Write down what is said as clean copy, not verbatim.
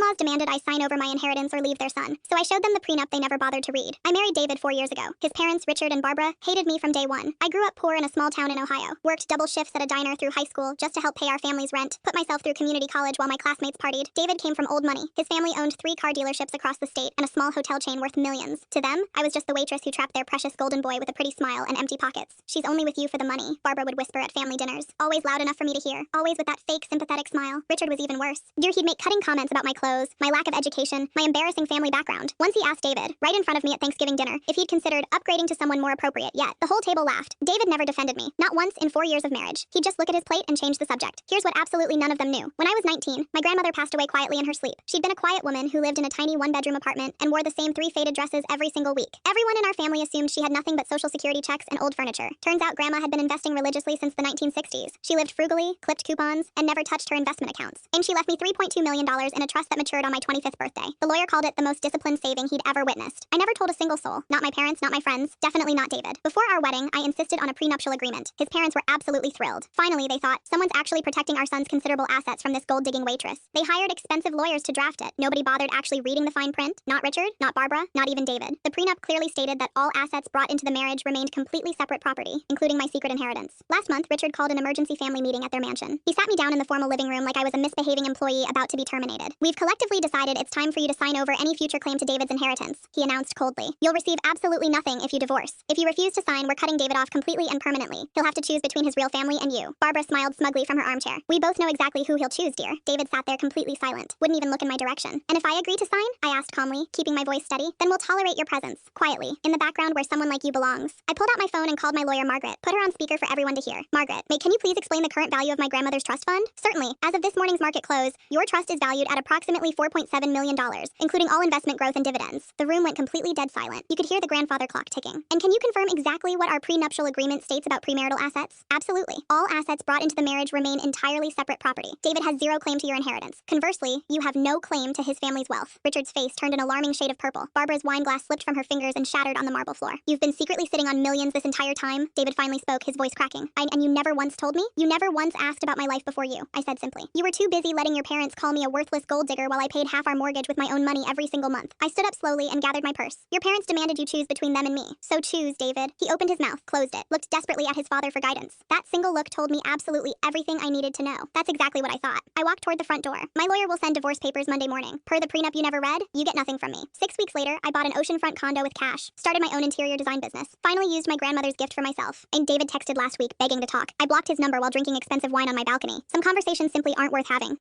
in-laws demanded I sign over my inheritance or leave their son, so I showed them the prenup they never bothered to read. I married David 4 years ago. His parents, Richard and Barbara, hated me from day one. I grew up poor in a small town in Ohio, worked double shifts at a diner through high school just to help pay our family's rent, put myself through community college while my classmates partied. David came from old money. His family owned 3 car dealerships across the state and a small hotel chain worth millions. To them, I was just the waitress who trapped their precious golden boy with a pretty smile and empty pockets. "She's only with you for the money," Barbara would whisper at family dinners, always loud enough for me to hear, always with that fake sympathetic smile. Richard was even worse. He'd make cutting comments about my clothes, my lack of education, my embarrassing family background. Once he asked David, right in front of me at Thanksgiving dinner, if he'd considered upgrading to someone more appropriate yet. The whole table laughed. David never defended me, not once in 4 years of marriage. He'd just look at his plate and change the subject. Here's what absolutely none of them knew. When I was 19, my grandmother passed away quietly in her sleep. She'd been a quiet woman who lived in a tiny one-bedroom apartment and wore the same 3 faded dresses every single week. Everyone in our family assumed she had nothing but Social Security checks and old furniture. Turns out Grandma had been investing religiously since the 1960s. She lived frugally, clipped coupons, and never touched her investment accounts. And she left me $3.2 million in a trust that matured on my 25th birthday. The lawyer called it the most disciplined saving he'd ever witnessed. I never told a single soul. Not my parents, not my friends, definitely not David. Before our wedding, I insisted on a prenuptial agreement. His parents were absolutely thrilled. Finally, they thought, someone's actually protecting our son's considerable assets from this gold-digging waitress. They hired expensive lawyers to draft it. Nobody bothered actually reading the fine print. Not Richard, not Barbara, not even David. The prenup clearly stated that all assets brought into the marriage remained completely separate property, including my secret inheritance. Last month, Richard called an emergency family meeting at their mansion. He sat me down in the formal living room like I was a misbehaving employee about to be terminated. "We've collectively decided it's time for you to sign over any future claim to David's inheritance," he announced coldly. "You'll receive absolutely nothing if you divorce. If you refuse to sign, we're cutting David off completely and permanently. He'll have to choose between his real family and you." Barbara smiled smugly from her armchair. "We both know exactly who he'll choose, dear." David sat there completely silent, wouldn't even look in my direction. "And if I agree to sign?" I asked calmly, keeping my voice steady. "Then we'll tolerate your presence, quietly, in the background where someone like you belongs." I pulled out my phone and called my lawyer Margaret, put her on speaker for everyone to hear. "Margaret, can you please explain the current value of my grandmother's trust fund?" "Certainly. As of this morning's market close, your trust is valued at approximately $4.7 million, including all investment growth and dividends." The room went completely dead silent. You could hear the grandfather clock ticking. "And can you confirm exactly what our prenuptial agreement states about premarital assets?" "Absolutely. All assets brought into the marriage remain entirely separate property. David has zero claim to your inheritance. Conversely, you have no claim to his family's wealth." Richard's face turned an alarming shade of purple. Barbara's wine glass slipped from her fingers and shattered on the marble floor. "You've been secretly sitting on millions this entire time?" David finally spoke, his voice cracking. And you never once told me? "You never once asked about my life before you," I said simply. "You were too busy letting your parents call me a worthless gold digger while I paid half our mortgage with my own money every single month." I stood up slowly and gathered my purse. "Your parents demanded you choose between them and me. So choose, David." He opened his mouth, closed it, looked desperately at his father for guidance. That single look told me absolutely everything I needed to know. That's exactly what I thought. I walked toward the front door. "My lawyer will send divorce papers Monday morning. Per the prenup you never read, you get nothing from me." 6 weeks later, I bought an oceanfront condo with cash, started my own interior design business, finally used my grandmother's gift for myself. And David texted last week, begging to talk. I blocked his number while drinking expensive wine on my balcony. Some conversations simply aren't worth having.